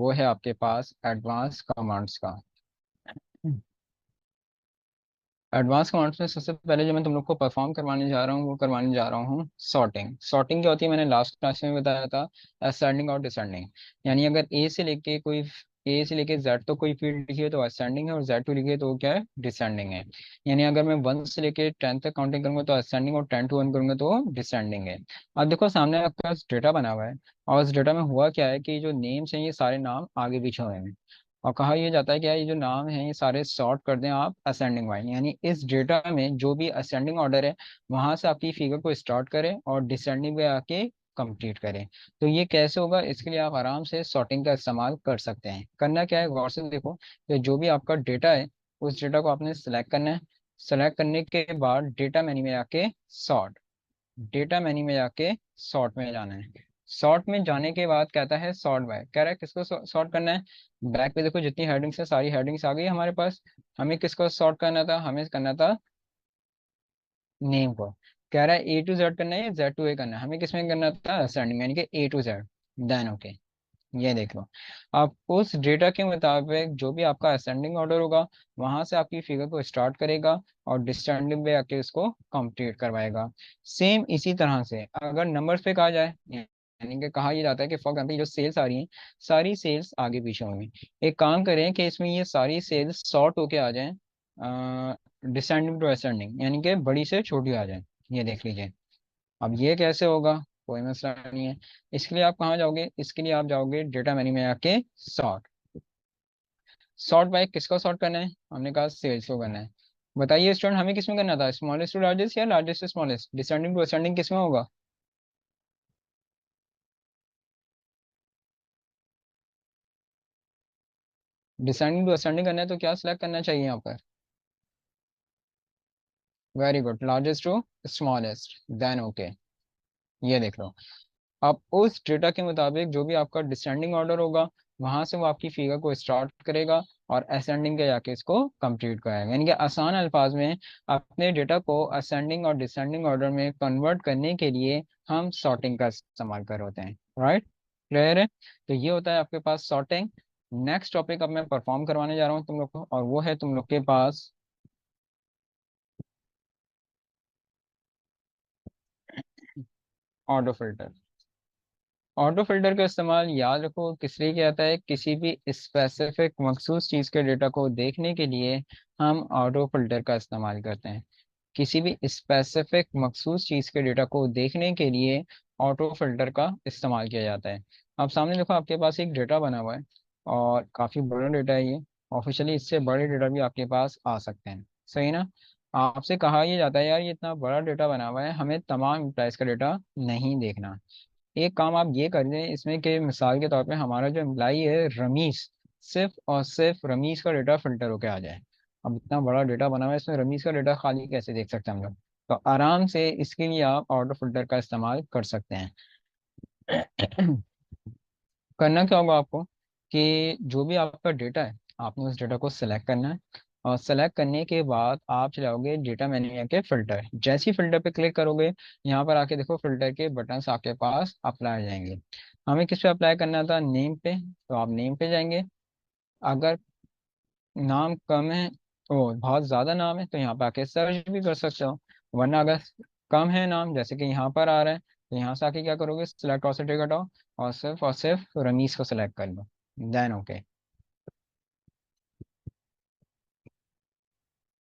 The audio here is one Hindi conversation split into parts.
वो है आपके पास एडवांस कमांड्स का। एडवांस कमांड्स में सबसे पहले जो मैं तुम लोग को परफॉर्म करवाने जा रहा हूँ वो करवाने जा रहा हूँ सॉर्टिंग। सॉर्टिंग क्या होती है मैंने लास्ट क्लास में बताया था, असेंडिंग और डिसेंडिंग। यानी अगर ए से लेके जेड तो कोई फील्ड लिखी है तो असेंडिंग है, और जेड टू लिखी है तो वो क्या है, डिसेंडिंग है। यानी अगर मैं 1 से लेके 10 तक काउंटिंग करूंगा तो असेंडिंग, और 10 टू 1 करूंगा तो डिसेंडिंग है। अब देखो सामने आपके पास डेटा बना हुआ है, और उस डेटा में हुआ क्या है कि जो नेम्स हैं ये सारे नाम आगे पीछे हुए हैं। और कहा यह जाता है कि यार ये जो नाम है ये सारे सॉर्ट कर दें आप असेंडिंग वाइज, यानी इस डेटा में जो भी असेंडिंग ऑर्डर है वहां से आपकी फिगर को स्टार्ट करें और डिसेंडिंग पे आके कंप्लीट करें। तो ये कैसे होगा, इसके लिए आप आराम से सॉर्टिंग का इस्तेमाल कर सकते हैं। करना क्या है, गौर से देखो कि जो भी आपका डेटा है उस डेटा को आपने सेलेक्ट करना है। सेलेक्ट करने के बाद डेटा मेन्यू में आके सॉर्ट, डेटा मेन्यू में जाके सॉर्ट में जाना है। सॉर्ट में जाने के बाद कहता है सॉर्ट बाय, कह रहा है किसको सॉर्ट करना है। बैक पे देखो जितनी हेडिंग्स है सारी हेडिंग्स आ गई हमारे पास। हमें किसको सॉर्ट करना था, हमें करना था नेम को। कह रहा है ए टू जेड करना है या जेड टू ए करना है, हमें किसमें करना था, असेंडिंग यानी कि ए टू जेड। देन ओके, ये देख लो। आप उस डेटा के मुताबिक जो भी आपका असेंडिंग ऑर्डर होगा वहां से आपकी फिगर को स्टार्ट करेगा और डिसेंडिंग पे आके उसको कंप्लीट करवाएगा। सेम इसी तरह से अगर नंबर्स पे कहा जाए, यानी कि कहा यह जाता है कि फॉर एग्जाम्पल जो सेल्स आ रही हैं सारी सेल्स आगे पीछे होंगी। एक काम करें कि इसमें ये सारी सेल्स सॉर्ट होके आ जाएं डिसेंडिंग टू असेंडिंग, यानी कि बड़ी से छोटी आ जाए। ये देख लीजिए। अब ये कैसे होगा, कोई मसला नहीं है। इसके लिए आप कहाँ जाओगे, इसके लिए आप जाओगे डेटा मेन्यू में आके सॉर्ट। सॉर्ट बाय किसको सॉर्ट करना है, हमने कहा सेल्स को करना है। बताइए स्टूडेंट हमें किसमें करना था, स्मॉलेस्ट टू लार्जेस्ट या largest to smallest, descending to ascending किसमें होगा। डिसेंडिंग टू असेंडिंग करना है तो क्या सिलेक्ट करना चाहिए यहाँ पर, very good, largest to smallest, then okay. ये देख लो। अब उस डेटा के मुताबिक जो भी आपका डिसेंडिंग ऑर्डर होगा वहां से वो आपकी फिगर को स्टार्ट करेगा और असेंडिंग के जाके इसको कंप्लीट कराएगा। यानी कि आसान अल्फाज में अपने डेटा को असेंडिंग और डिसेंडिंग ऑर्डर में कन्वर्ट करने के लिए हम सॉर्टिंग का इस्तेमाल कर होते हैं। राइट, क्लियर है। तो ये होता है आपके पास सॉर्टिंग। नेक्स्ट टॉपिक अब मैं परफॉर्म करवाने जा रहा हूँ तुम लोग को, और वो है तुम लोग के पास ऑटो फिल्टर। ऑटो फिल्टर का इस्तेमाल याद रखो किस लिए किया जाता है, किसी भी स्पेसिफिक मखसूस चीज़ के डेटा को देखने के लिए हम ऑटो फिल्टर का इस्तेमाल करते हैं। किसी भी स्पेसिफिक मखसूस चीज़ के डेटा को देखने के लिए ऑटो फिल्टर का इस्तेमाल किया जाता है। आप सामने देखो आपके पास एक डेटा बना हुआ है और काफ़ी बड़ा डेटा है ये। ऑफिशियली इससे बड़े डेटा भी आपके पास आ सकते हैं, सही ना। आपसे कहा यह जाता है यार ये इतना बड़ा डेटा बना हुआ है हमें तमाम एम्प्लॉयज़ का डेटा नहीं देखना। एक काम आप ये कर दें इसमें कि मिसाल के तौर पे हमारा जो एम्प्लाई है रमीज, सिर्फ और सिर्फ रमीज का डेटा फिल्टर होके आ जाए। अब इतना बड़ा डेटा बना हुआ है इसमें रमीज का डेटा खाली कैसे देख सकते हैं हम लोग। तो आराम से इसके लिए आप ऑटो फिल्टर का इस्तेमाल कर सकते हैं। करना क्या होगा आपको कि जो भी आपका डेटा है आपने उस डेटा को सिलेक्ट करना है, और सेलेक्ट करने के बाद आप चलाओगे डेटा मेन्यू में आके फिल्टर। जैसे ही फिल्टर पे क्लिक करोगे यहाँ पर आके देखो फिल्टर के बटन्स आपके पास अप्लाई हो जाएंगे। हमें किस पे अप्लाई करना था, नेम पे, तो आप नेम पे जाएंगे। अगर नाम कम है, ओ बहुत ज़्यादा नाम है तो यहाँ पे आके सर्च भी कर सकते हो। वरना अगर कम है नाम जैसे कि यहाँ पर आ रहा है तो यहाँ से आके क्या करोगे, सिलेक्ट और से टिक हटाओ और सिर्फ रमीज को सिलेक्ट कर लो, देन ओके।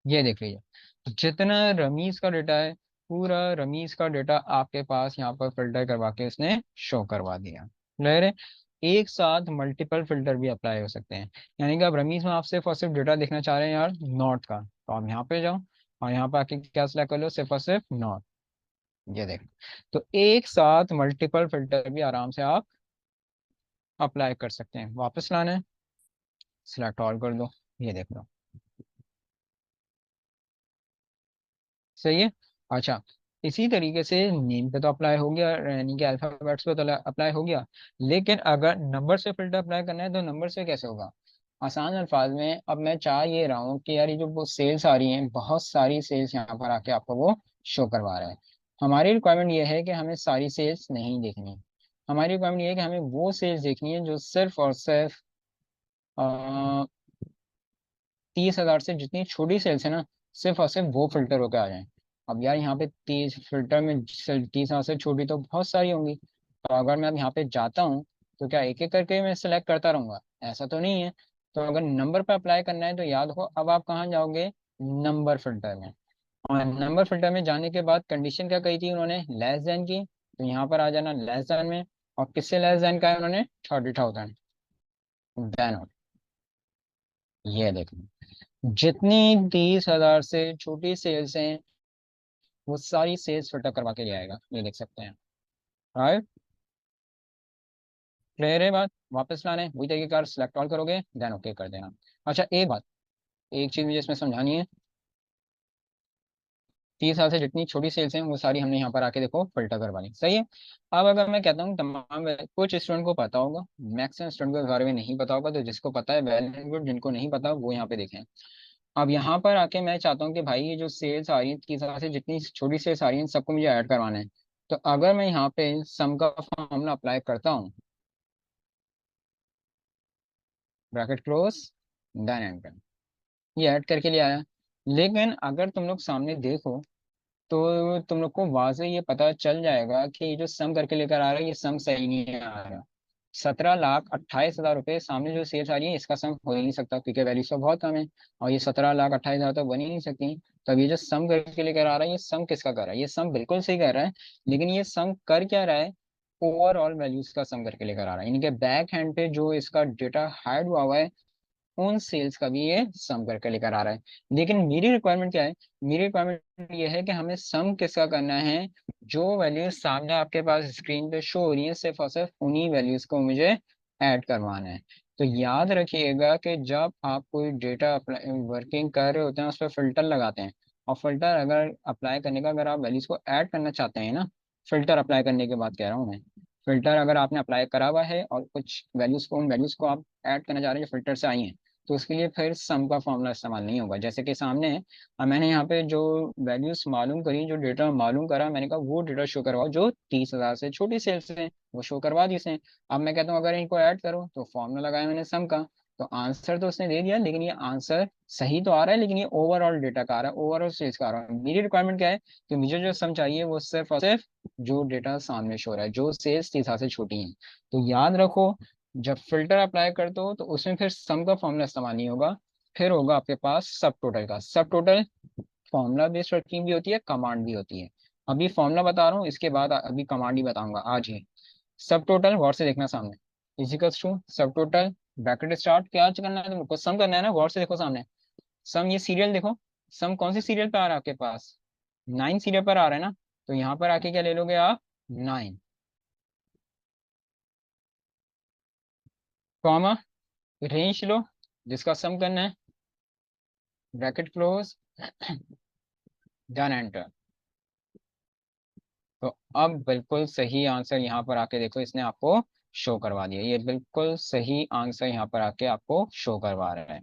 ये देख लीजिए, तो जितना रमीज का डेटा है पूरा रमीज का डेटा आपके पास यहाँ पर फिल्टर करवा के उसने शो करवा दिया। क्लियर है। एक साथ मल्टीपल फिल्टर भी अप्लाई हो सकते हैं। यानी कि आप रमीज में आप सिर्फ और सिर्फ डेटा देखना चाह रहे हैं यार नॉर्थ का, तो आप यहाँ पे जाओ और यहाँ पे आके क्या सिलेक्ट कर लो, सिर्फ और सिर्फ नॉर्थ। ये देख, तो एक साथ मल्टीपल फिल्टर भी आराम से आप अप्लाई कर सकते हैं। वापस लाना है, सिलेक्ट ऑल कर दो, ये देख लो, सही है। अच्छा, इसी तरीके से नेम पे तो अप्लाई हो गया, यानी कि अल्फाबेट्स पे तो अप्लाई हो गया। लेकिन अगर नंबर से फिल्टर अप्लाई करना है तो नंबर से कैसे होगा। आसान अल्फाज में अब मैं चाह ये रहा हूँ कि यार ये जो वो सेल्स आ रही हैं बहुत सारी सेल्स यहाँ पर आके आपको वो शो करवा रहा है। हमारी रिक्वायरमेंट ये है कि हमें सारी सेल्स नहीं देखनी। हमारी रिक्वायरमेंट ये है कि हमें वो सेल्स देखनी है जो सिर्फ और सिर्फ 30,000 से जितनी छोटी सेल्स है ना, सिर्फ और सिर्फ वो फिल्टर होकर आ जाए। अब यार यहाँ पे 30 फिल्टर में 30,000 से छोटी तो बहुत सारी होंगी, तो अगर मैं अब यहाँ पे जाता हूँ तो क्या एक एक करके मैं सिलेक्ट करता रहूंगा? ऐसा तो नहीं है। तो अगर नंबर पर अप्लाई करना है तो याद हो अब आप कहाँ जाओगे, नंबर फिल्टर में। और नंबर फिल्टर में जाने के बाद कंडीशन क्या कही थी उन्होंने, लेस देन की, तो यहाँ पर आ जाना लेस देन में। और किससे लेस देन का है उन्होंने, 30,000। देन ये देखो, जितनी 30,000 से छोटी सेल्स हैं वो सारी सेल्स फिल्टर करवा के ले आएगा, ये देख सकते हैं। राइट, क्लियर है बात? वापस लाना है वही तरीके कार, सिलेक्ट ऑल करोगे देन ओके कर देना। अच्छा एक बात, एक चीज मुझे इसमें समझानी है। 30,000 से जितनी छोटी सेल्स हैं वो सारी हमने यहाँ पर आके देखो फिल्टर करवानी, सही है। अब अगर मैं कहता हूँ तमाम, कुछ स्टूडेंट को पता होगा, मैक्सिमम स्टूडेंट को इस बारे में नहीं पता होगा, तो जिसको पता है वेल एंड गुड, जिनको नहीं पता वो यहाँ पे देखें। अब यहाँ पर आके मैं चाहता हूँ कि भाई ये जो सेल्स आ रही है 30,000 से जितनी छोटी सेल्स आ रही हैं सबको मुझे ऐड करवाना है। तो अगर मैं यहाँ पे सम का फॉर्मूला अप्लाई करता हूँ, ब्रैकेट क्लोज, देन एंटर, ये ऐड करके ले आया। लेकिन अगर तुम लोग सामने देखो तो तुम लोग को वाज़े ये पता चल जाएगा कि ये जो सम करके लेकर आ रहा है ये सम सही नहीं आ रहा। 17,28,000 रुपये सामने जो सेल्स आ रही है इसका सम हो ही नहीं सकता, क्योंकि वैल्यू तो बहुत कम है। और ये 17,28,000 तो बन ही नहीं सकती। तो अब ये जो सम करके लेकर आ रहा है ये सम किसका कर रहा है, ये सम बिल्कुल सही कर रहा है। लेकिन ये सम कर क्या रहा है, ओवरऑल वैल्यूज का सम करके लेकर आ रहा है, यानी कि बैक हैंड पे जो इसका डेटा हाइड हुआ हुआ है उन सेल्स का भी ये सम करके लेकर आ रहा है। लेकिन मेरी रिक्वायरमेंट क्या है, मेरी रिक्वायरमेंट ये है कि हमें सम किसका करना है, जो वैल्यूज सामने आपके पास स्क्रीन पे शो हो रही है सिर्फ और सिर्फ उन्हीं वैल्यूज को मुझे ऐड करवाना है। तो याद रखिएगा कि जब आप कोई डेटा वर्किंग कर रहे होते हैं उस पर फिल्टर लगाते हैं, और फिल्टर अगर अप्लाई करने का, अगर आप वैल्यूज को ऐड करना चाहते हैं ना, फिल्टर अप्लाई करने के बाद कह रहा हूँ मैं, फिल्टर अगर आपने अप्लाई करा हुआ है और कुछ वैल्यूज को, उन वैल्यूज को आप ऐड करना चाह रहे हैं जो फिल्टर से आई हैं, तो उसके लिए फिर सम का फॉर्मूला इस्तेमाल नहीं होगा। जैसे कि सामने है, अब मैंने यहाँ पे जो वैल्यूज मालूम करी, जो डेटा मालूम करा, मैंने कहा वो डेटा शो करवाओ जो 30,000 से छोटी सेल्स है, वो शो करवा दी इसने। अब मैं कहता हूँ अगर इनको ऐड करो, तो फॉर्मूला लगाया मैंने सम का, तो आंसर तो उसने दे दिया, लेकिन ये आंसर सही तो आ रहा है, लेकिन ये ओवरऑल डेटा का आ रहा है, ओवरऑल सेल्स का आ रहा है। मेरी रिक्वायरमेंट क्या है कि मुझे जो सम चाहिए वो सिर्फ और सिर्फ जो डेटा सामने शो हो रहा है, जो सेल्स 30,000 से छोटी हैं। तो याद रखो, जब फिल्टर अप्लाई करते हो तो उसमें फिर सम का फॉर्मूला इस्तेमाल नहीं होगा, फिर होगा आपके पास सब टोटल का। सब टोटल फॉर्मूला बेस्ड वर्किंग भी होती है, कमांड भी होती है। अभी फॉर्मूला बता रहा हूँ, इसके बाद अभी कमांड ही बताऊंगा आज ही। सब टोटल गौर से देखना सामने, इजिकल्स टू सब टोटल, ब्रैकेट स्टार्ट, क्या करना है तुमको, सम करना है ना, गौर से देखो सामने। सम, ये सीरियल देखो, सम कौन सी सीरियल पे आ रहा है आपके पास, 9 सीरियल पर आ रहा है ना। तो यहाँ पर आके क्या ले लोगे आप, 9, कॉमा, रेंज लो जिसका सम करना है, ब्रैकेट क्लोज, डन एंटर। तो अब बिल्कुल सही आंसर यहाँ पर आके देखो, इसने आपको शो करवा दिया, ये बिल्कुल सही आंसर यहाँ पर आके आपको शो करवा रहा है।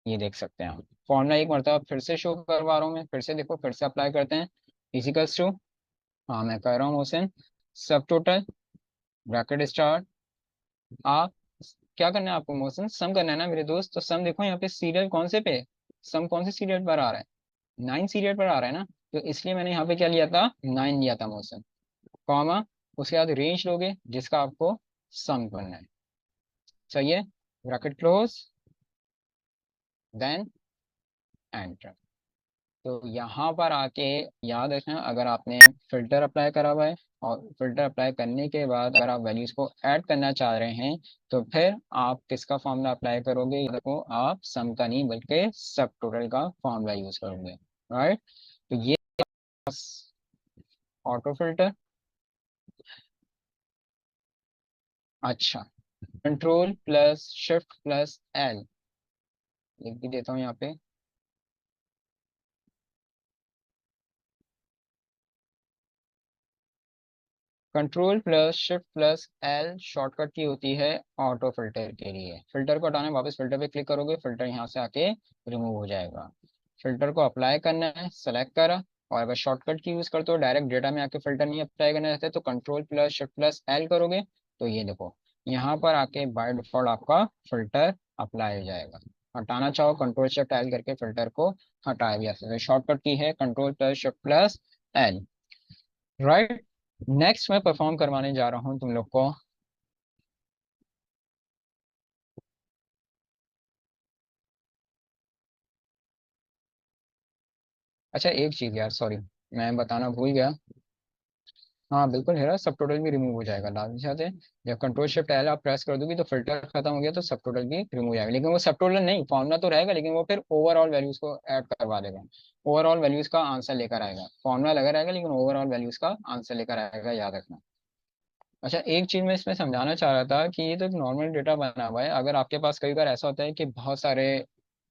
ये देख सकते हैं आप, फॉर्मूला एक मरतबा फिर से शो करवा रहा हूँ मैं, फिर से देखो, फिर से अप्लाई करते हैं। इजिकल्स टू, हाँ मैं कर रहा हूँ मोशन, सब टोटल, ब्रैकेट स्टार्ट, आप क्या करना है आपको, मोशन सम करना है ना मेरे दोस्त। तो सम देखो यहाँ पे सीरियल कौन से पे, सम कौन से सीरियल पर आ रहा है, 9 सीरियल पर आ रहा है ना। तो इसलिए मैंने यहाँ पे क्या लिया था, 9 लिया था मोशन, कॉमा, उसके बाद रेंज लोगे जिसका आपको सम करना है, सही है, ब्रैकेट क्लोज, देन एंटर। तो यहाँ पर आके याद रखना, अगर आपने फिल्टर अप्लाई करा हुआ है और फिल्टर अप्लाई करने के बाद अगर आप वैल्यूज को ऐड करना चाह रहे हैं, तो फिर आप किसका फॉर्मूला अप्लाई करोगे, या देखो आप सम का नहीं बल्कि सब टोटल का फॉर्मूला यूज करोगे। राइट, तो ये ऑटो फिल्टर। अच्छा, control plus shift plus L, लिख भी देता हूँ यहाँ पे। Control plus shift plus L shortcut की होती है ऑटो फिल्टर के लिए। फिल्टर को हटाना है, वापस फिल्टर पे क्लिक करोगे, फिल्टर यहाँ से आके रिमूव हो जाएगा। फिल्टर को अप्लाई करना है, सेलेक्ट करा, और अगर शॉर्टकट की यूज करते हो, डायरेक्ट डेटा में आके फिल्टर नहीं अप्लाई करना रहता है, तो control plus shift plus L करोगे, तो ये देखो यहाँ पर आके बाय डिफॉल्ट आपका फिल्टर अप्लाई हो जाएगा। हटाना चाहो कंट्रोल शिफ्ट एल करके फिल्टर को हटाया भी जा सकता है। शॉर्टकट की है control plus shift plus L. Right. Next मैं परफॉर्म करवाने जा रहा हूँ तुम लोग को। अच्छा एक चीज यार, सॉरी, मैं बताना भूल गया। हाँ बिल्कुल हेरा, सब टोटल भी रिमूव हो जाएगा लास्ट से। जब कंट्रोल शिफ्ट एल आप प्रेस कर दोगे तो फिल्टर खत्म हो गया तो सब टोटल भी रिमूव हो जाएगा, लेकिन वो सब टोटल नहीं, फॉर्मूला तो रहेगा, लेकिन वो फिर ओवरऑल वैल्यूज को ऐड करवा देगा। ओवरऑल वैल्यूज का आंसर लेकर आएगा, फॉर्मूला लगा रहेगा लेकिन ओवरऑल वैल्यूज का आंसर लेकर आएगा, याद रखना। अच्छा एक चीज मैं इसमें समझाना चाह रहा था कि ये तो एक नॉर्मल डेटा बना हुआ है। अगर आपके पास कई बार ऐसा होता है कि बहुत सारे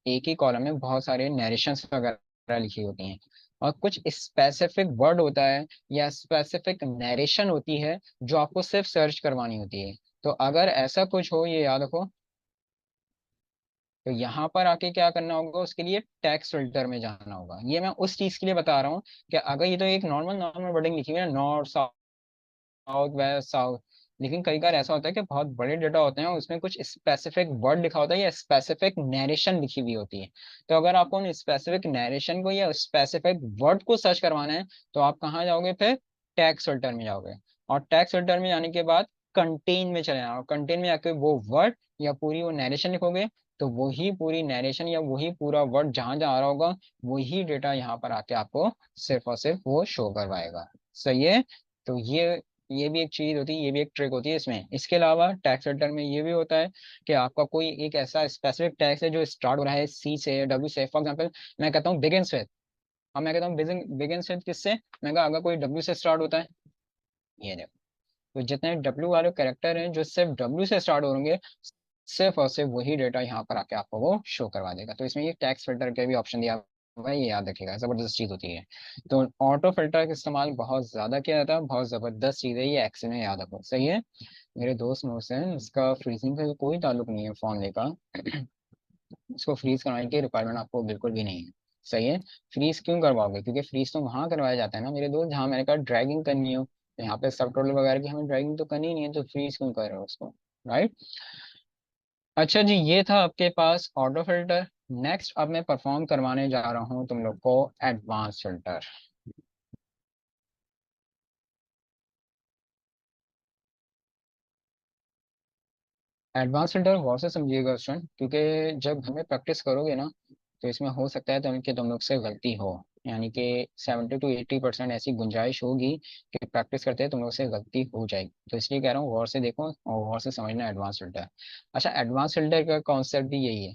एक ही कॉलम में बहुत सारे नरेशंस वगैरह लिखी होती हैं, और कुछ स्पेसिफिक वर्ड होता है या स्पेसिफिक नरेशन होती है जो आपको सिर्फ सर्च करवानी होती है। तो अगर ऐसा कुछ हो, ये याद रखो, तो यहाँ पर आके क्या करना होगा, उसके लिए टेक्स्ट फिल्टर में जाना होगा। ये मैं उस चीज के लिए बता रहा हूँ कि अगर ये तो एक नॉर्मल नॉर्मल वर्डिंग लिखी हुई है, नॉर्थ साउथ वेस्ट साउथ, लेकिन कई बार ऐसा होता है कि बहुत बड़े डेटा होते हैं उसमें कुछ स्पेसिफिक वर्ड लिखा होता है या स्पेसिफिक नरेशन लिखी हुई होती है। तो अगर आपको उन स्पेसिफिक नरेशन को या स्पेसिफिक वर्ड को सर्च करवाना है तो आप कहाँ जाओगे फिर, टैक्स फिल्टर में जाओगे। और टैक्स फिल्टर में जाने के बाद कंटेन में चले जाओ, कंटेन में जाके वो वर्ड या पूरी वो नरेशन लिखोगे, तो वही पूरी नरेशन या वही पूरा वर्ड जहां जहां आ रहा होगा वही डेटा यहाँ पर आके आपको सिर्फ और सिर्फ वो शो करवाएगा। सही है। तो ये भी एक चीज होती है, ये भी एक ट्रिक होती है इसमें। इसके अलावा टैक्स फिल्टर में ये भी होता है कि आपका कोई एक ऐसा स्पेसिफिक टैक्स है जो स्टार्ट हो रहा है सी से, डब्ल्यू से, फॉर एग्जांपल मैं कहता हूँ बिगिंस विद। अब मैं कहता हूँ बिगिंस विद किससे, मैं कहा अगर कोई डब्ल्यू से स्टार्ट होता है, ये देखो, तो जितने डब्ल्यू वाले कैरेक्टर हैं जो सिर्फ डब्ल्यू से स्टार्ट होंगे, सिर्फ और सिर्फ वही डेटा यहाँ पर आके आपको वो शो करवा देगा। तो इसमें ये टैक्स फिल्टर के भी ऑप्शन दिया हुआ है, ये याद रखिएगा, जबरदस्त चीज होती है। तो ऑटो फिल्टर का इस्तेमाल बहुत ज्यादा किया जाता है, बहुत जबरदस्त चीज है ये, एक्सेल में याद रखो। सही है। मेरे दोस्त नोट्स हैं, इसका फ्रीजिंग का कोई ताल्लुक नहीं है फॉर्मूले का। इसको फ्रीज करवाने की रिक्वायरमेंट आपको बिल्कुल भी नहीं है। सही है। फ्रीज क्यों करवाओगे, क्योंकि फ्रीज तो वहां करवाया जाता है ना मेरे दोस्त जहाँ मैंने कहा ड्रैगिंग करनी हो, तो यहाँ पे सब टोटल वगैरह की हमें ड्रैगिंग तो करनी ही नहीं है, तो फ्रीज क्यों कर रहे हो उसको। राइट। अच्छा जी, ये था आपके पास ऑटो फिल्टर। नेक्स्ट अब मैं परफॉर्म करवाने जा रहा हूँ तुम लोग को एडवांस फिल्टर। एडवांस फिल्टर गौर से समझिएगा स्टूडेंट, क्योंकि जब हमें प्रैक्टिस करोगे ना तो इसमें हो सकता है कि तुम लोग से गलती हो, यानी कि 70 to 80% ऐसी गुंजाइश होगी कि प्रैक्टिस करते हैं तुम लोग से गलती हो जाएगी। तो इसलिए कह रहा हूँ गौर से देखो और गौर से समझना एडवांस फिल्टर। अच्छा एडवांस फिल्टर का कॉन्सेप्ट भी यही है,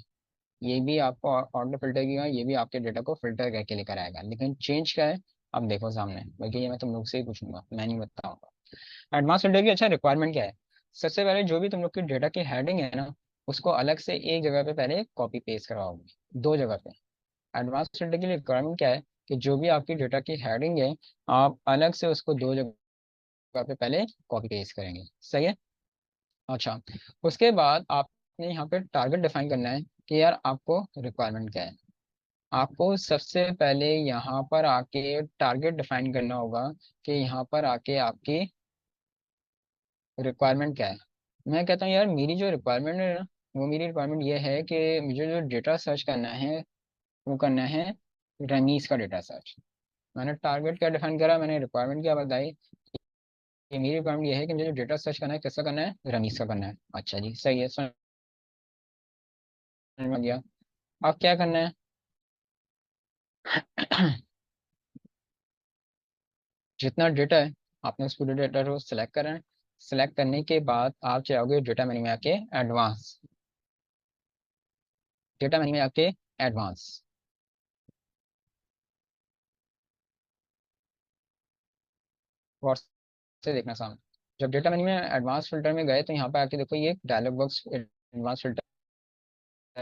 ये भी आपको ऑटो फिल्टर की ये भी आपके डेटा को फिल्टर करके लेकर आएगा, लेकिन चेंज क्या है, अब देखो सामने, बल्कि ये मैं तुम लोग से ही पूछूंगा, मैं नहीं बताऊंगा। एडवांस फिल्टर की अच्छा रिक्वायरमेंट क्या है। सबसे पहले जो भी तुम लोग की डेटा की हेडिंग है ना, उसको अलग से एक जगह पे पहले कॉपी पेस्ट करवाओगे, दो जगह पे। एडवांस फिल्टर की रिक्वायरमेंट क्या है कि जो भी आपकी डेटा की हेडिंग है, आप अलग से उसको दो जगह पे पहले कॉपी पेस्ट करेंगे। सही है। अच्छा उसके बाद आपने यहाँ पे टारगेट डिफाइन करना है कि यार आपको रिक्वायरमेंट क्या है। आपको सबसे पहले यहाँ पर आके टारगेट डिफाइन करना होगा कि यहाँ पर आके आपकी रिक्वायरमेंट क्या है। मैं कहता हूँ यार मेरी जो रिक्वायरमेंट है ना, वो मेरी रिक्वायरमेंट ये है कि मुझे जो डेटा सर्च करना है वो करना है रमीज का डेटा सर्च। मैंने टारगेट क्या डिफाइन करा, मैंने रिक्वायरमेंट क्या बताई कि मेरी रिक्वायरमेंट ये है कि मुझे जो डेटा सर्च करना है किसका करना है, रमीज का करना है। अच्छा जी सही है, समझ में आ गया। अब क्या करना है जितना डेटा है आपने उस पूरे डेटा को सिलेक्ट करना है। सिलेक्ट करने के बाद आप चाहोगे डेटा मेन्यू में आके एडवांस, डेटा मेन्यू में आके एडवांस, और से देखना सामने। जब डेटा मेन्यू में एडवांस फिल्टर में गए तो यहाँ पे आके देखो ये डायलॉग बॉक्स एडवांस फिल्टर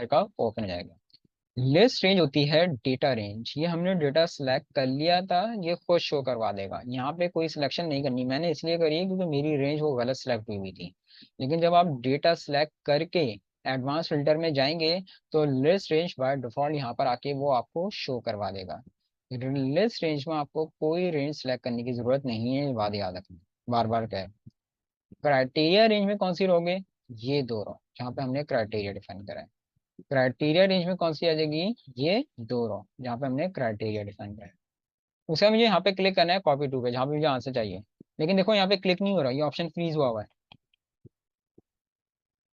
का ओपन हो जाएगा। लिस्ट रेंज होती है डेटा रेंज, ये हमने डेटा सेलेक्ट कर लिया था, ये खुद शो करवा देगा। यहाँ पे कोई सिलेक्शन नहीं करनी, मैंने इसलिए करी है क्योंकि मेरी रेंज वो गलत सेलेक्ट हुई हुई थी। लेकिन जब आप डेटा सेलेक्ट करके एडवांस फिल्टर में जाएंगे तो लिस्ट रेंज बाय डिफॉल्ट यहाँ पर आके वो आपको शो करवा देगा। लिस्ट रेंज में आपको कोई रेंज सेलेक्ट करने की जरूरत नहीं है, ये बात याद रखना, बार बार कह। क्राइटेरिया रेंज में कौन सी रहोगे, ये दो रो जहाँ पे हमने क्राइटेरिया डिफाइन करा है। क्राइटेरिया रेंज में कौन सी आ जाएगी, ये दो रो जहाँ पे हमने क्राइटेरिया डिफाइन करा है। उसका मुझे यहाँ पे क्लिक करना है कॉपी टू पे जहाँ पे मुझे आंसर चाहिए। लेकिन देखो यहाँ पे क्लिक नहीं हो रहा, ये ऑप्शन फ्रीज हुआ हुआ है।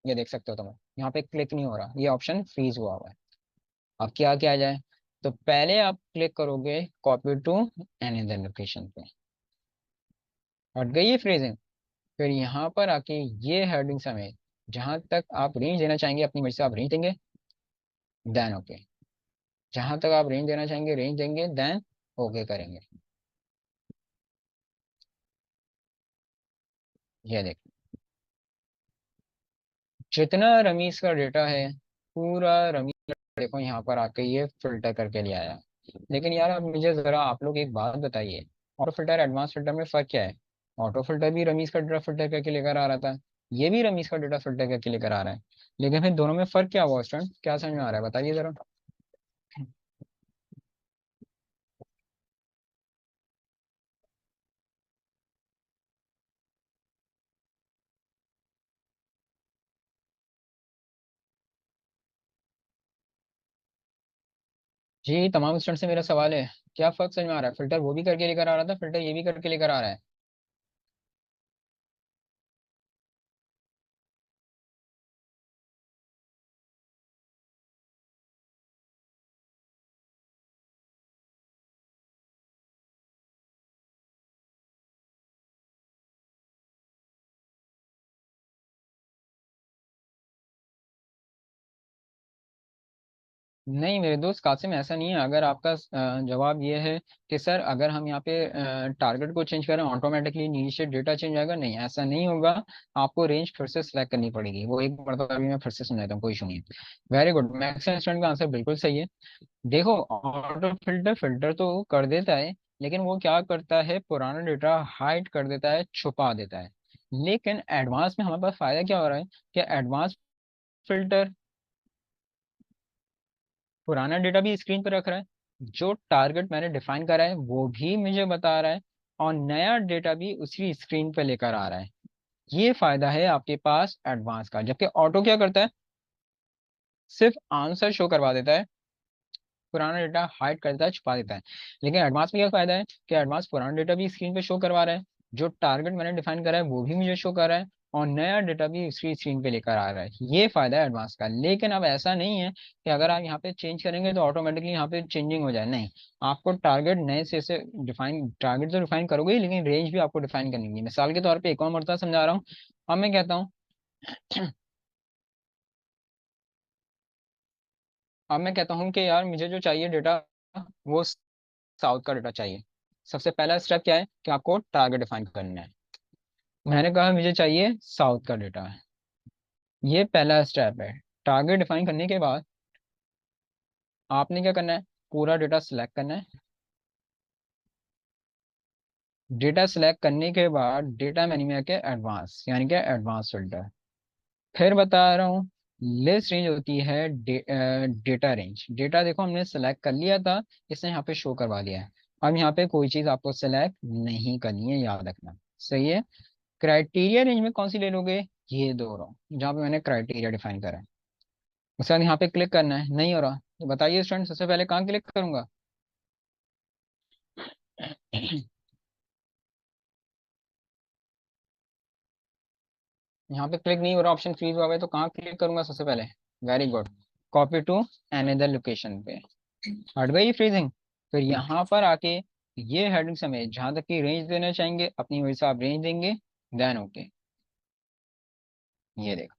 ये देख सकते हो तुम, यहाँ पे क्लिक नहीं हो रहा, ये ऑप्शन फ्रीज हुआ हुआ है। अब क्या किया जाए, तो पहले आप क्लिक करोगे कॉपी टू अनदर लोकेशन पे, हट गई ये फ्रेजिंग। फिर यहाँ पर आके ये हेडिंग समेत जहां तक आप रेंज देना चाहेंगे अपनी मर्जी से आप रेंज देंगे, देन ओके। जहां तक आप रेंज देना चाहेंगे रेंज देंगे, देन ओके करेंगे। ये देख, जितना रमीज का डेटा है पूरा रमीज का देखो यहाँ पर आके ये फिल्टर करके ले आया। लेकिन यार अब मुझे जरा आप लोग एक बात बताइए, ऑटो फिल्टर एडवांस फिल्टर में फर्क क्या है। ऑटो फिल्टर भी रमीज का डेटा फिल्टर करके लेकर आ रहा था, ये भी रमीज का डेटा फिल्टर करके लेकर आ रहा है। लेकिन फिर दोनों में फर्क क्या हुआ स्टूडेंट, क्या समझ में आ रहा है बताइए जरा। जी तमाम स्टूडेंट से मेरा सवाल है, क्या फर्क समझ में आ रहा है, फिल्टर वो भी करके लेकर आ रहा था, फिल्टर ये भी करके लेकर आ रहा है। नहीं मेरे दोस्त कासिम, ऐसा नहीं है। अगर आपका जवाब ये है कि सर अगर हम यहाँ पे टारगेट को चेंज करें ऑटोमेटिकली नीचे डेटा चेंज आएगा, नहीं ऐसा नहीं होगा। आपको रेंज फिर से सिलेक्ट करनी पड़ेगी, वो एक मरतबा अभी मैं फिर से समझाता हूँ, कोई इशू नहीं है। वेरी गुड, मैक्सिमम स्टूडेंट का आंसर बिल्कुल सही है। देखो ऑटो फिल्टर फिल्टर तो वो कर देता है, लेकिन वो क्या करता है पुराना डेटा हाइड कर देता है, छुपा देता है। लेकिन एडवांस में हमारे पास फायदा क्या हो रहा है कि एडवांस फिल्टर पुराना डेटा भी स्क्रीन पर रख रहा है, जो टारगेट मैंने डिफाइन करा है वो भी मुझे बता रहा है, और नया डेटा भी उसी स्क्रीन पे लेकर आ रहा है। ये फायदा है आपके पास एडवांस का। जबकि ऑटो क्या करता है, सिर्फ आंसर शो करवा देता है, पुराना डेटा हाइड कर देता है, छुपा देता है। लेकिन एडवांस में क्या फायदा है कि एडवांस पुराना डेटा भी स्क्रीन पे शो करवा रहा है, जो टारगेट मैंने डिफाइन करा है वो भी मुझे शो कर रहा है, और नया डेटा भी उसी स्क्रीन पे लेकर आ रहा है। ये फायदा है एडवांस का। लेकिन अब ऐसा नहीं है कि अगर आप यहाँ पे चेंज करेंगे तो ऑटोमेटिकली यहाँ पे चेंजिंग हो जाए, नहीं। आपको टारगेट नए से डिफाइन, टारगेट तो डिफाइन करोगे ही, लेकिन रेंज भी आपको डिफाइन करनी है। मिसाल के तौर पर एक और मरतबा समझा रहा हूँ। अब मैं कहता हूँ अब मैं कहता हूँ कि यार मुझे जो चाहिए डेटा, वो साउथ का डेटा चाहिए। सबसे पहला स्टेप क्या है कि आपको टारगेट डिफाइन करना है। मैंने कहा मुझे चाहिए साउथ का डेटा है, ये पहला स्टेप है। टारगेट डिफाइन करने के बाद आपने क्या करना है, पूरा डेटा सिलेक्ट करना है। डेटा सिलेक्ट करने के बाद डेटा मेन्यू में आके एडवांस, यानी कि एडवांस फिल्टर। फिर बता रहा हूँ, लिस्ट रेंज होती है डेटा रेंज। डेटा देखो हमने सेलेक्ट कर लिया था, इसने यहाँ पे शो करवा दिया है। अब यहाँ पे कोई चीज़ आपको सेलेक्ट नहीं करनी है, याद रखना। सही है। क्राइटेरिया रेंज में कौन सी ले लोगे, ये दो रो जहाँ पे मैंने क्राइटेरिया डिफाइन करा है। उसके बाद यहाँ पे क्लिक करना है, नहीं हो रहा तो बताइए स्टूडेंट सबसे पहले कहाँ क्लिक करूंगा। यहाँ पे क्लिक नहीं हो रहा, ऑप्शन फ्रीज हुआ हुआ है, तो कहाँ क्लिक करूंगा सबसे पहले। Very good, copy to another location पे। हट गई फ्रीजिंग। फिर यहाँ पर आके ये हेडिंग समेत जहाँ तक की रेंज देना चाहेंगे अपनी वजह से आप रेंज देंगे, देन ओके। ये देखो,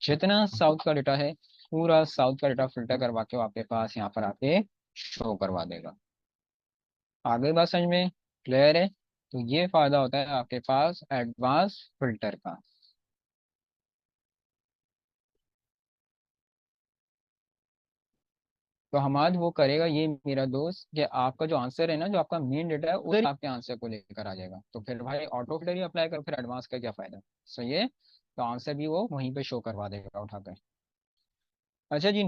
जितना साउथ का डेटा है पूरा साउथ का डेटा फिल्टर करवा के वो आपके पास यहाँ पर आके शो करवा देगा। आगे बात समझ में क्लियर है। तो ये फायदा होता है आपके पास एडवांस फिल्टर का। तो हम आज वो करेगा ये मेरा दोस्त कि आपका जो आंसर है ना, जो आपका मेन डेटा है उधर ही आपके आंसर को लेकर आ जाएगा। तो फिर भाई ऑटो फिल्टर ही अप्लाई करो, फिर एडवांस का क्या फायदा। सही है, तो आंसर भी वो वहीं पे शो करवा देगा उठाकर। अच्छा जी।